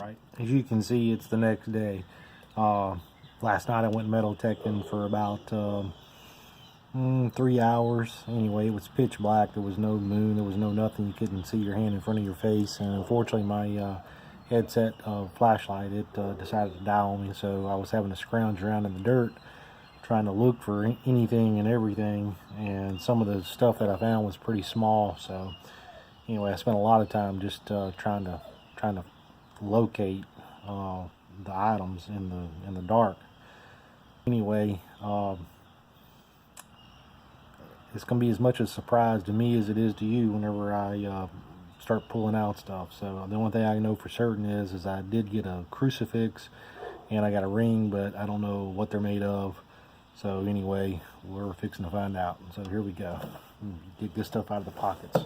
Alright, as you can see, it's the next day. Last night I went metal detecting for about 3 hours. Anyway, it was pitch black. There was no moon. There was no nothing. You couldn't see your hand in front of your face. And unfortunately, my headset flashlight, it decided to die on me. So I was having to scrounge around in the dirt trying to look for anything and everything. And some of the stuff that I found was pretty small. So anyway, I spent a lot of time just trying to locate the items in the dark. Anyway, it's gonna be as much a surprise to me as it is to you whenever I start pulling out stuff. So the only thing I know for certain is I did get a crucifix and I got a ring, but I don't know what they're made of. So anyway, we're fixing to find out. So here we go. Get this stuff out of the pockets.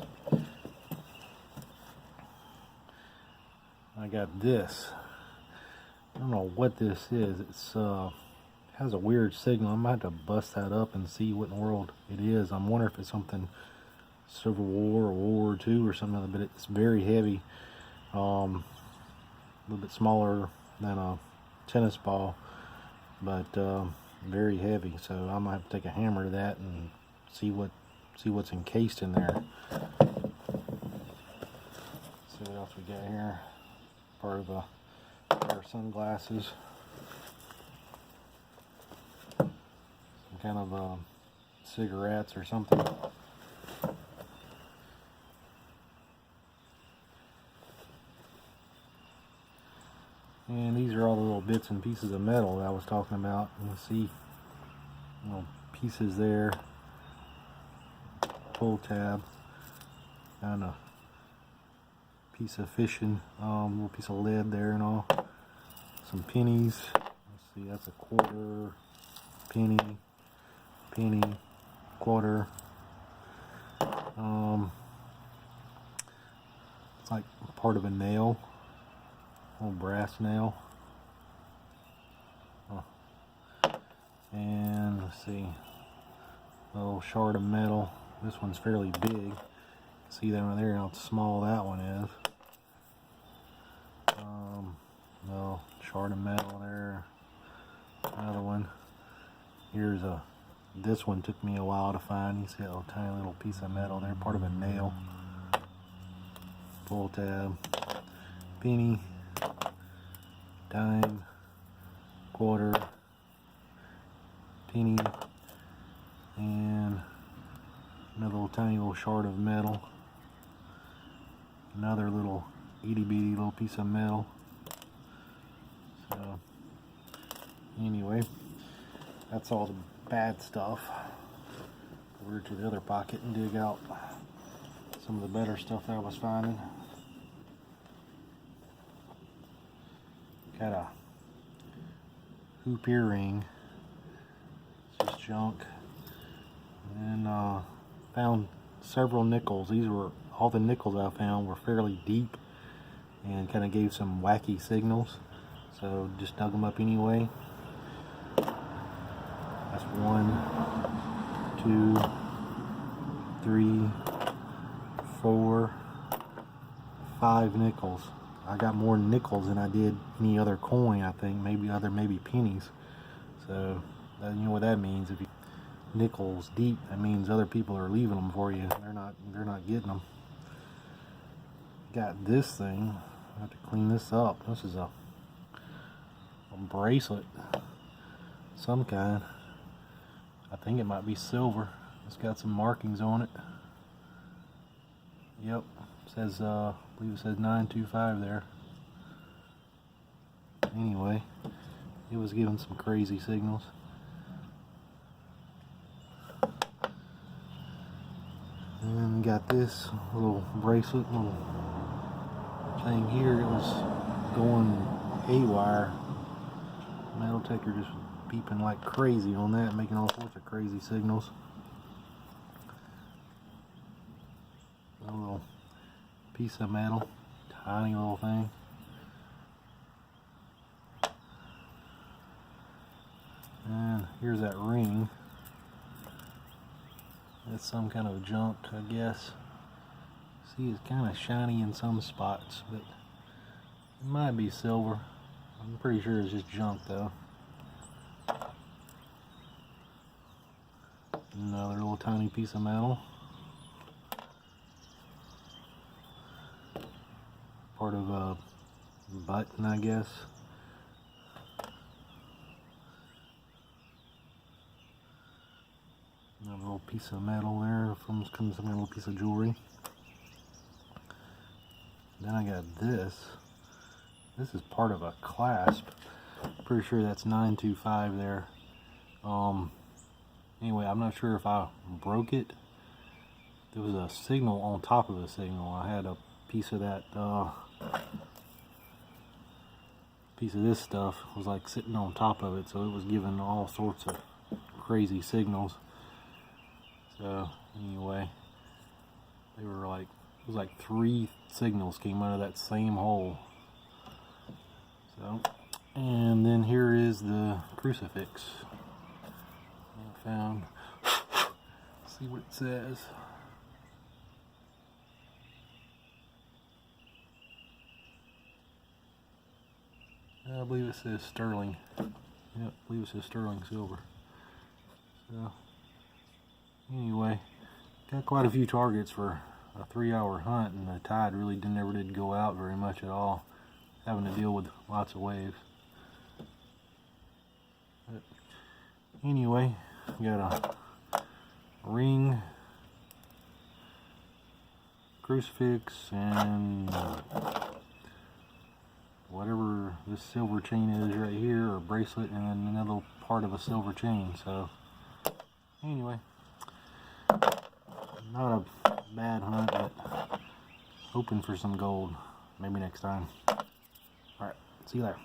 I got this. I don't know what this is. It's has a weird signal. I might have to bust that up and see what in the world it is. I'm wondering if it's something Civil War or World War II or something other, but it's very heavy. A little bit smaller than a tennis ball, but very heavy. So I might have to take a hammer to that and see what's encased in there. See what else we got here. Part of a pair of sunglasses. Some kind of cigarettes or something. And these are all the little bits and pieces of metal that I was talking about. You can see little pieces there. Pull tab. And a piece of fishing, little piece of lead there and all. Some pennies. Let's see, that's a quarter, penny, quarter. It's like part of a nail, a little brass nail. And let's see, a little shard of metal. This one's fairly big. See that right there, how small that one is. Little shard of metal there. Another one. Here's this one took me a while to find. You see that little tiny little piece of metal there, part of a nail. Pull tab. Penny. Dime. Quarter. Penny. And another little tiny little shard of metal. Another little itty bitty little piece of metal. So anyway, that's all the bad stuff. Over to the other pocket and dig out some of the better stuff that I was finding. Got a hoop earring. It's just junk. And found several nickels. These were all the nickels I found were fairly deep and kind of gave some wacky signals. So just dug them up anyway. That's 1, 2, 3, 4, 5 nickels. I got more nickels than I did any other coin, I think. Maybe pennies. So you know what that means. If you nickels deep, that means other people are leaving them for you. They're not getting them. Got this thing. I have to clean this up. This is a bracelet, some kind. I think it might be silver. It's got some markings on it. Yep, it says I believe it says 925 there. Anyway, it was giving some crazy signals. And got this little bracelet, little thing here. It was going haywire. Metal detector just beeping like crazy on that, making all sorts of crazy signals. A little piece of metal, tiny little thing. And here's that ring. That's some kind of junk, I guess. See, it's kind of shiny in some spots, but It might be silver. I'm pretty sure it's just junk though. Another little tiny piece of metal. Part of a button, I guess. Another little piece of metal there from some little piece of jewelry. Then I got this. This is part of a clasp. Pretty sure that's 925 there. Anyway, I'm not sure if I broke it. There was a signal on top of the signal. I had a piece of that, piece of this stuff was like sitting on top of it, so it was giving all sorts of crazy signals. So anyway, they were like, it was like 3 signals came out of that same hole. So, and then here is the crucifix I found. Let's see what it says. I believe it says sterling. Yep, I believe it says sterling silver. So, anyway, got quite a few targets for a 3-hour hunt, and the tide really never did go out very much at all, having to deal with lots of waves. But anyway, got a ring, crucifix, and whatever this silver chain is right here, or bracelet, and then another part of a silver chain. So anyway, not a bad hunt, but hoping for some gold. Maybe next time. Alright, see you later.